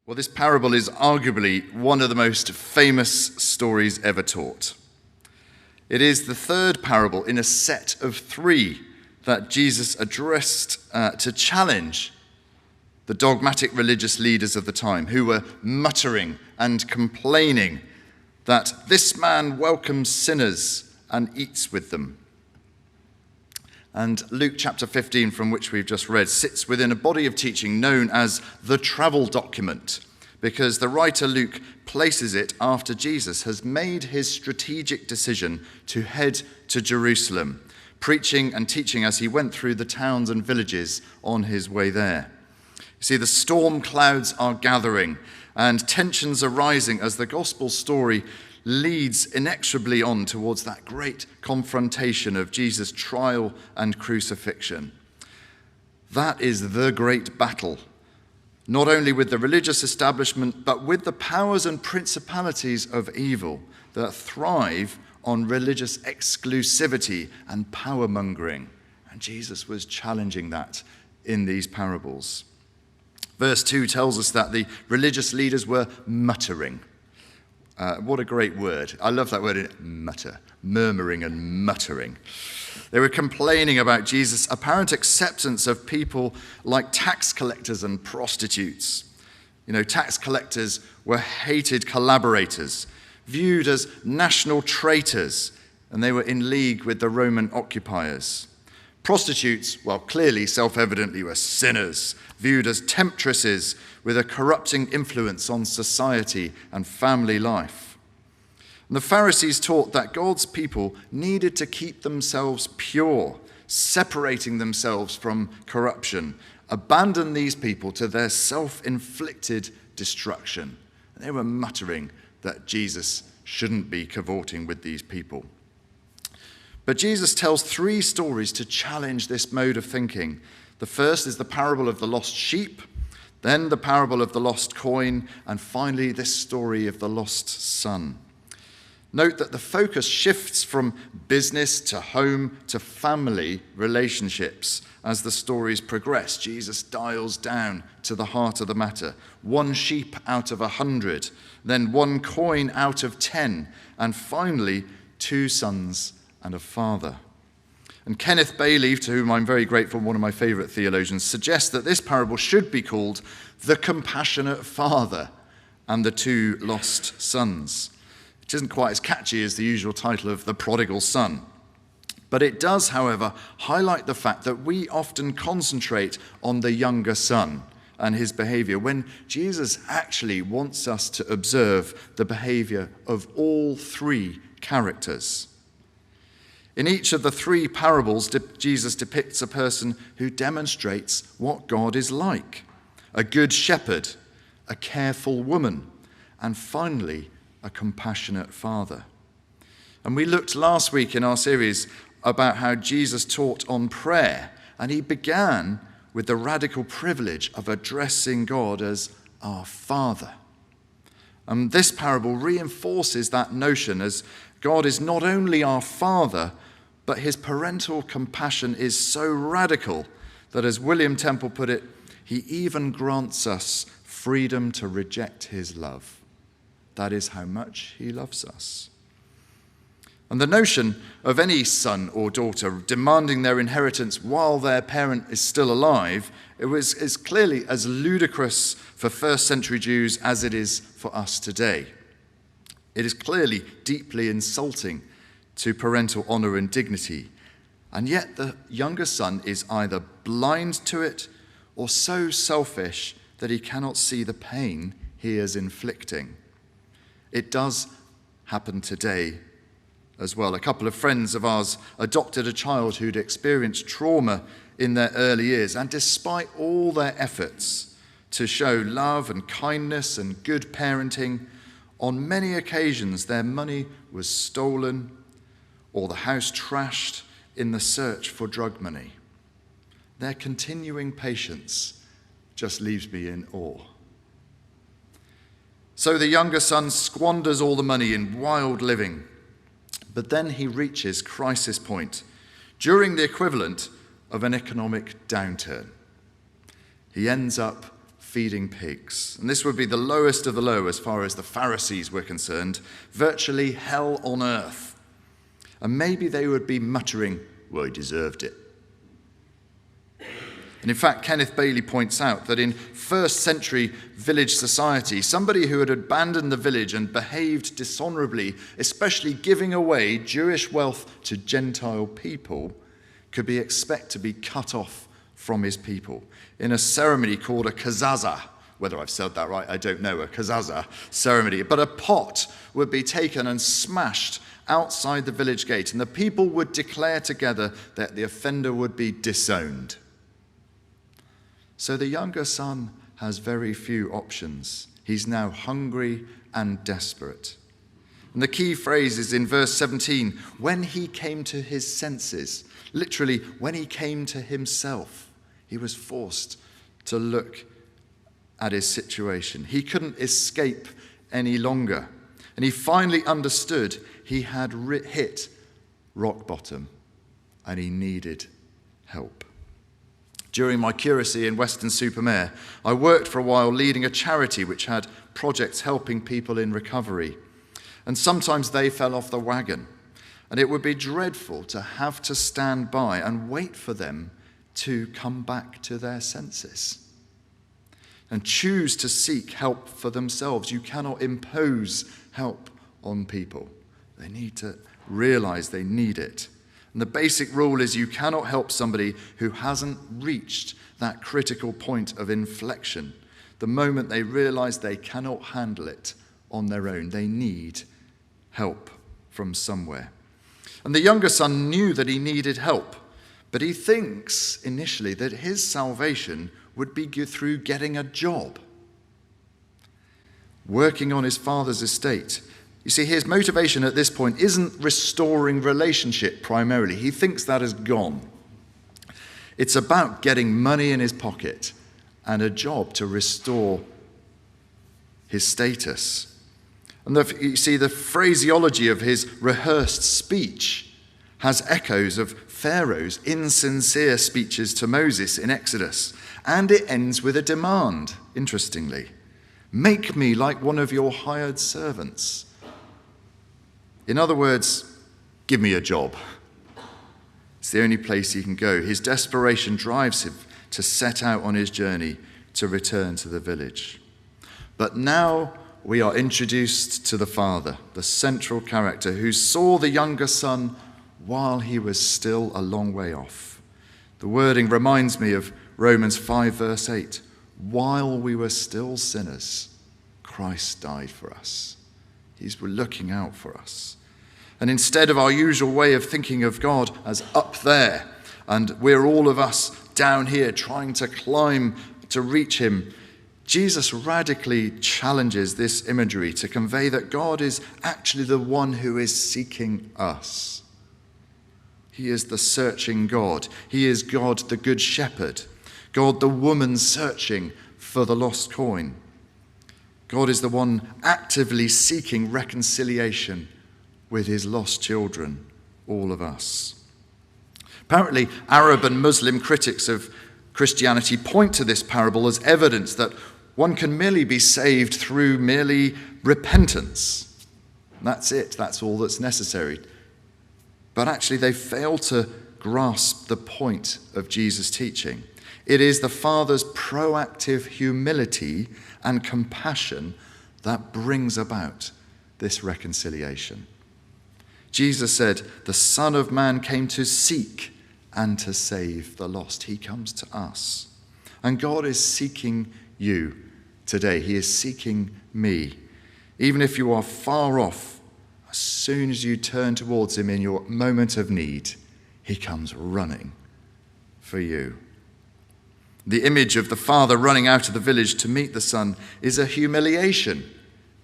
Well, this parable is arguably one of the most famous stories ever taught. It is the third parable in a set of three that Jesus addressed to challenge the dogmatic religious leaders of the time who were muttering and complaining that this man welcomes sinners and eats with them. And Luke chapter 15, from which we've just read, sits within a body of teaching known as the travel document, because the writer Luke places it after Jesus has made his strategic decision to head to Jerusalem, preaching and teaching as he went through the towns and villages on his way there. You see, the storm clouds are gathering and tensions are rising as the gospel story leads inexorably on towards that great confrontation of Jesus' trial and crucifixion. That is the great battle, not only with the religious establishment, but with the powers and principalities of evil that thrive on religious exclusivity and power-mongering. And Jesus was challenging that in these parables. Verse 2 tells us that the religious leaders were muttering. What a great word. I love that word, mutter, murmuring and muttering. They were complaining about Jesus' apparent acceptance of people like tax collectors and prostitutes. You know, tax collectors were hated collaborators, viewed as national traitors, and they were in league with the Roman occupiers. Prostitutes, well, clearly, self-evidently, were sinners, viewed as temptresses with a corrupting influence on society and family life. And the Pharisees taught that God's people needed to keep themselves pure, separating themselves from corruption, abandon these people to their self-inflicted destruction. And they were muttering that Jesus shouldn't be cavorting with these people. But Jesus tells three stories to challenge this mode of thinking. The first is the parable of the lost sheep, then the parable of the lost coin, and finally this story of the lost son. Note that the focus shifts from business to home to family relationships as the stories progress. Jesus dials down to the heart of the matter. 1 sheep out of 100, then 1 coin out of 10, and finally 2 sons and a father. And Kenneth Bailey, to whom I'm very grateful, one of my favourite theologians, suggests that this parable should be called The Compassionate Father and the 2 Lost Sons. It isn't quite as catchy as the usual title of The Prodigal Son. But it does, however, highlight the fact that we often concentrate on the younger son and his behaviour when Jesus actually wants us to observe the behaviour of all 3 characters. In each of the 3 parables, Jesus depicts a person who demonstrates what God is like: a good shepherd, a careful woman, and finally, a compassionate father. And we looked last week in our series about how Jesus taught on prayer, and he began with the radical privilege of addressing God as our Father. And this parable reinforces that notion, as God is not only our Father, but his parental compassion is so radical that, as William Temple put it, he even grants us freedom to reject his love. That is how much he loves us. And the notion of any son or daughter demanding their inheritance while their parent is still alive is clearly as ludicrous for first century Jews as it is for us today. It is clearly deeply insulting to parental honor and dignity. And yet the younger son is either blind to it or so selfish that he cannot see the pain he is inflicting. It does happen today as well. A couple of friends of ours adopted a child who'd experienced trauma in their early years, and despite all their efforts to show love and kindness and good parenting, on many occasions their money was stolen or the house trashed in the search for drug money. Their continuing patience just leaves me in awe. So the younger son squanders all the money in wild living, but then he reaches crisis point during the equivalent of an economic downturn. He ends up feeding pigs. And this would be the lowest of the low as far as the Pharisees were concerned, virtually hell on earth. And maybe they would be muttering, well, he deserved it. And in fact, Kenneth Bailey points out that in first century village society, somebody who had abandoned the village and behaved dishonorably, especially giving away Jewish wealth to Gentile people, could be expected to be cut off from his people in a ceremony called a kazaza. Whether I've said that right, I don't know, a kazaza ceremony. But a pot would be taken and smashed outside the village gate, and the people would declare together that the offender would be disowned. So the younger son has very few options. He's now hungry and desperate. And the key phrase is in verse 17, when he came to his senses, literally when he came to himself, he was forced to look at his situation. He couldn't escape any longer. And he finally understood he had hit rock bottom and he needed help. During my curacy in Weston-super-Mare, I worked for a while leading a charity which had projects helping people in recovery. And sometimes they fell off the wagon. And it would be dreadful to have to stand by and wait for them to come back to their senses and choose to seek help for themselves. You cannot impose help on people. They need to realize they need it. And the basic rule is you cannot help somebody who hasn't reached that critical point of inflection. The moment they realize they cannot handle it on their own, they need help from somewhere. And the younger son knew that he needed help, but he thinks initially that his salvation would be through getting a job, working on his father's estate. You see, his motivation at this point isn't restoring relationship primarily. He thinks that has gone. It's about getting money in his pocket and a job to restore his status. And you see, the phraseology of his rehearsed speech has echoes of Pharaoh's insincere speeches to Moses in Exodus. And it ends with a demand, interestingly. Make me like one of your hired servants. In other words, give me a job. It's the only place he can go. His desperation drives him to set out on his journey to return to the village. But now we are introduced to the father, the central character, who saw the younger son while he was still a long way off. The wording reminds me of Romans 5 verse 8. While we were still sinners, Christ died for us. He's looking out for us. And instead of our usual way of thinking of God as up there, and we're all of us down here trying to climb to reach him, Jesus radically challenges this imagery to convey that God is actually the one who is seeking us. He is the searching God. He is God, the good shepherd. God, the woman searching for the lost coin. God is the one actively seeking reconciliation with his lost children, all of us. Apparently, Arab and Muslim critics of Christianity point to this parable as evidence that one can merely be saved through merely repentance. That's it, that's all that's necessary. But actually, they fail to grasp the point of Jesus' teaching. It is the Father's proactive humility and compassion that brings about this reconciliation. Jesus said, the Son of Man came to seek and to save the lost. He comes to us. And God is seeking you today. He is seeking me. Even if you are far off, as soon as you turn towards him in your moment of need, he comes running for you. The image of the father running out of the village to meet the son is a humiliation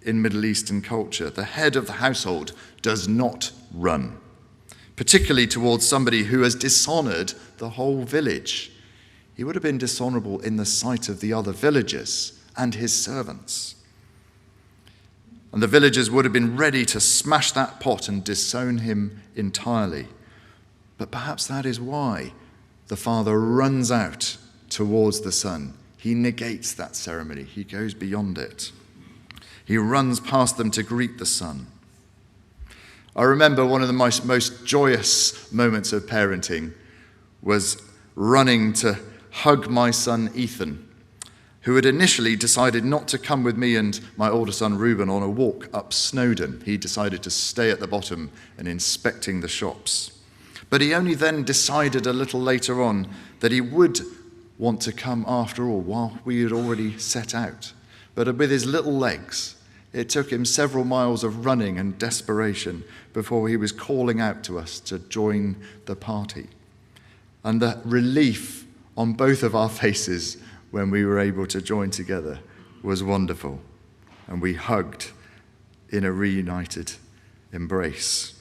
in Middle Eastern culture. The head of the household does not run, particularly towards somebody who has dishonored the whole village. He would have been dishonorable in the sight of the other villagers and his servants. And the villagers would have been ready to smash that pot and disown him entirely. But perhaps that is why the father runs out towards the son. He negates that ceremony. He goes beyond it. He runs past them to greet the son. I remember one of the most joyous moments of parenting was running to hug my son Ethan, who had initially decided not to come with me and my older son Reuben on a walk up Snowdon. He decided to stay at the bottom and inspecting the shops. But he only then decided a little later on that he would want to come after all, while we had already set out. But with his little legs, it took him several miles of running and desperation before he was calling out to us to join the party. And the relief on both of our faces when we were able to join together was wonderful. And we hugged in a reunited embrace.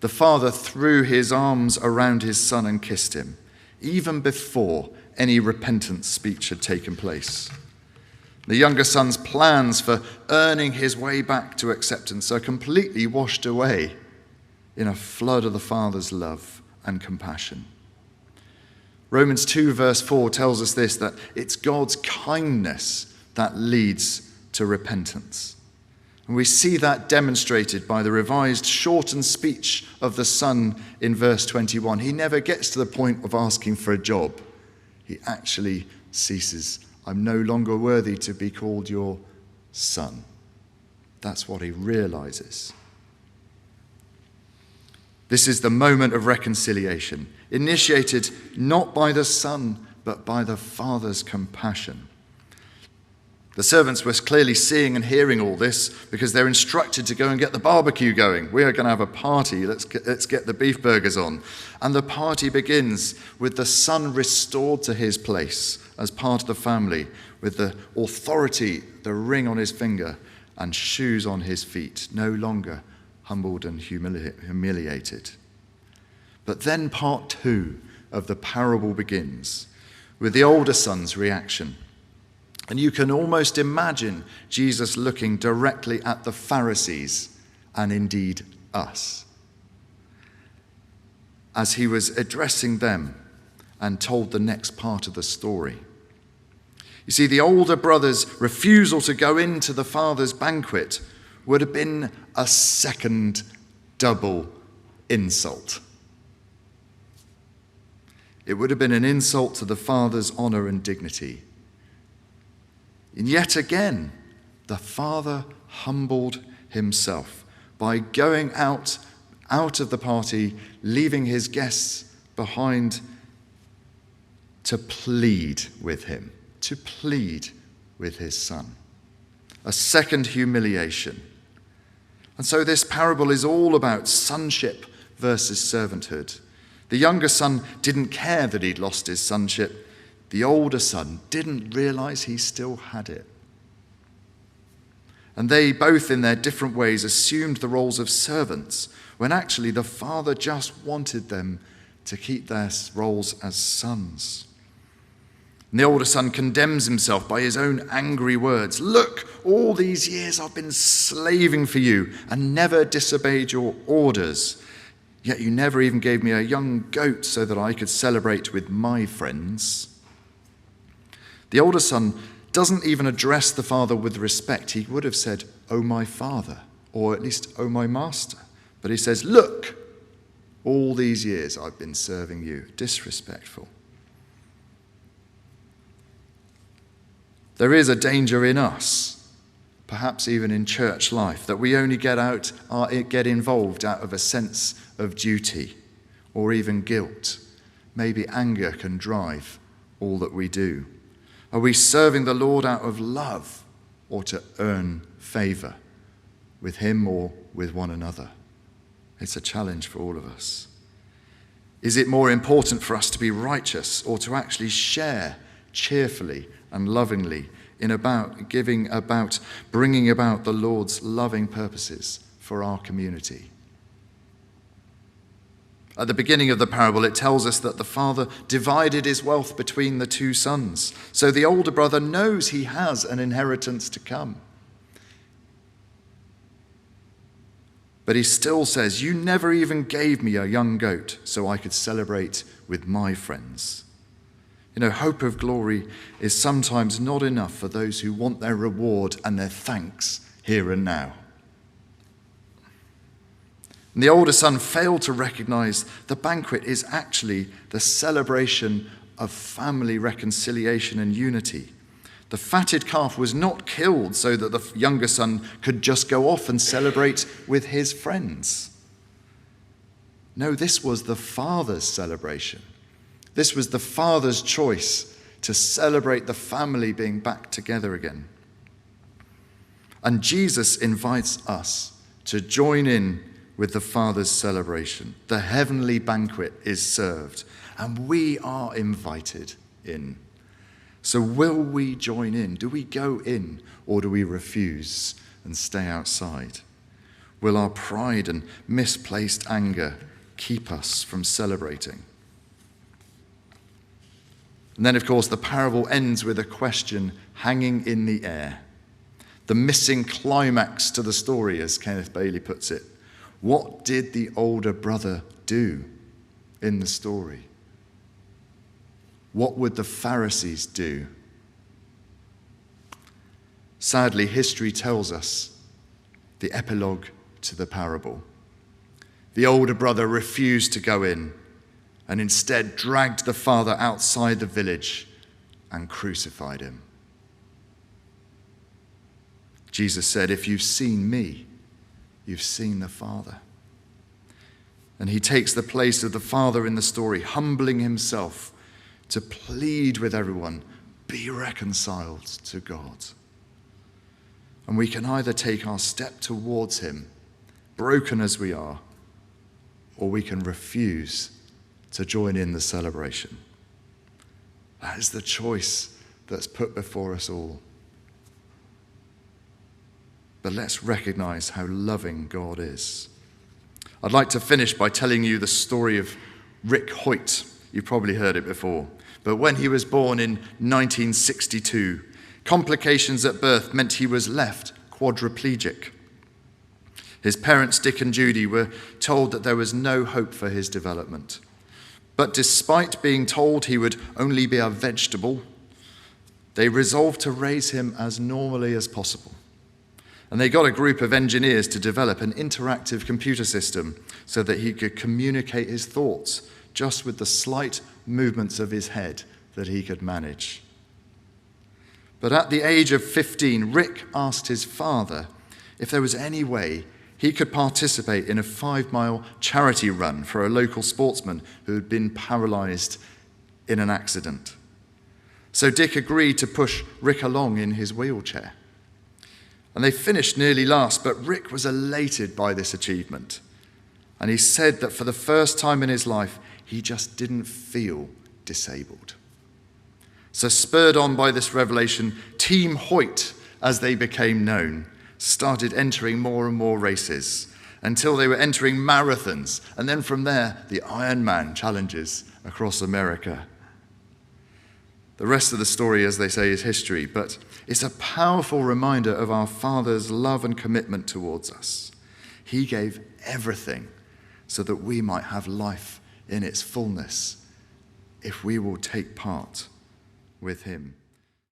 The father threw his arms around his son and kissed him, even before any repentant speech had taken place. The younger son's plans for earning his way back to acceptance are completely washed away in a flood of the Father's love and compassion. Romans 2 verse 4 tells us this, that it's God's kindness that leads to repentance. And we see that demonstrated by the revised shortened speech of the son in verse 21. He never gets to the point of asking for a job. He actually ceases. I'm no longer worthy to be called your son. That's what he realizes. This is the moment of reconciliation, initiated not by the son, but by the Father's compassion. The servants were clearly seeing and hearing all this because they're instructed to go and get the barbecue going. We are going to have a party. Let's get the beef burgers on. And the party begins with the son restored to his place as part of the family, with the authority, the ring on his finger, and shoes on his feet, no longer humbled and humiliated. But then part 2 of the parable begins with the older son's reaction. And you can almost imagine Jesus looking directly at the Pharisees, and indeed us, as he was addressing them and told the next part of the story. You see, the older brother's refusal to go into the father's banquet would have been a second double insult. It would have been an insult to the father's honor and dignity. And yet again, the father humbled himself by going out of the party, leaving his guests behind to plead with him, to plead with his son. A second humiliation. And so this parable is all about sonship versus servanthood. The younger son didn't care that he'd lost his sonship. The older son didn't realize he still had it. And they both, in their different ways, assumed the roles of servants, when actually the father just wanted them to keep their roles as sons. And the older son condemns himself by his own angry words. Look, all these years I've been slaving for you and never disobeyed your orders. Yet you never even gave me a young goat so that I could celebrate with my friends. The older son doesn't even address the father with respect. He would have said, "Oh, my father," or at least, "Oh, my master." But he says, "Look, all these years I've been serving you." Disrespectful. There is a danger in us, perhaps even in church life, that we only get involved out of a sense of duty or even guilt. Maybe anger can drive all that we do. Are we serving the Lord out of love or to earn favor with him or with one another? It's a challenge for all of us. Is it more important for us to be righteous or to actually share cheerfully and lovingly bringing about the Lord's loving purposes for our community? At the beginning of the parable, it tells us that the father divided his wealth between the two sons. So the older brother knows he has an inheritance to come. But he still says, "You never even gave me a young goat so I could celebrate with my friends." Hope of glory is sometimes not enough for those who want their reward and their thanks here and now. And the older son failed to recognize the banquet is actually the celebration of family reconciliation and unity. The fatted calf was not killed so that the younger son could just go off and celebrate with his friends. No, this was the father's celebration. This was the father's choice to celebrate the family being back together again. And Jesus invites us to join in with the Father's celebration. The heavenly banquet is served, and we are invited in. So will we join in? Do we go in, or do we refuse and stay outside? Will our pride and misplaced anger keep us from celebrating? And then, of course, the parable ends with a question hanging in the air. The missing climax to the story, as Kenneth Bailey puts it. What did the older brother do in the story? What would the Pharisees do? Sadly, history tells us the epilogue to the parable. The older brother refused to go in and instead dragged the father outside the village and crucified him. Jesus said, "If you've seen me, you've seen the Father." And he takes the place of the father in the story, humbling himself to plead with everyone, be reconciled to God. And we can either take our step towards him, broken as we are, or we can refuse to join in the celebration. That is the choice that's put before us all. But let's recognize how loving God is. I'd like to finish by telling you the story of Rick Hoyt. You've probably heard it before. But when he was born in 1962, complications at birth meant he was left quadriplegic. His parents, Dick and Judy, were told that there was no hope for his development. But despite being told he would only be a vegetable, they resolved to raise him as normally as possible. And they got a group of engineers to develop an interactive computer system so that he could communicate his thoughts just with the slight movements of his head that he could manage. But at the age of 15, Rick asked his father if there was any way he could participate in a 5-mile charity run for a local sportsman who had been paralyzed in an accident. So Dick agreed to push Rick along in his wheelchair. And they finished nearly last, but Rick was elated by this achievement. And he said that for the first time in his life, he just didn't feel disabled. So spurred on by this revelation, Team Hoyt, as they became known, started entering more and more races until they were entering marathons. And then from there, the Ironman challenges across America. The rest of the story, as they say, is history, but it's a powerful reminder of our Father's love and commitment towards us. He gave everything so that we might have life in its fullness if we will take part with him.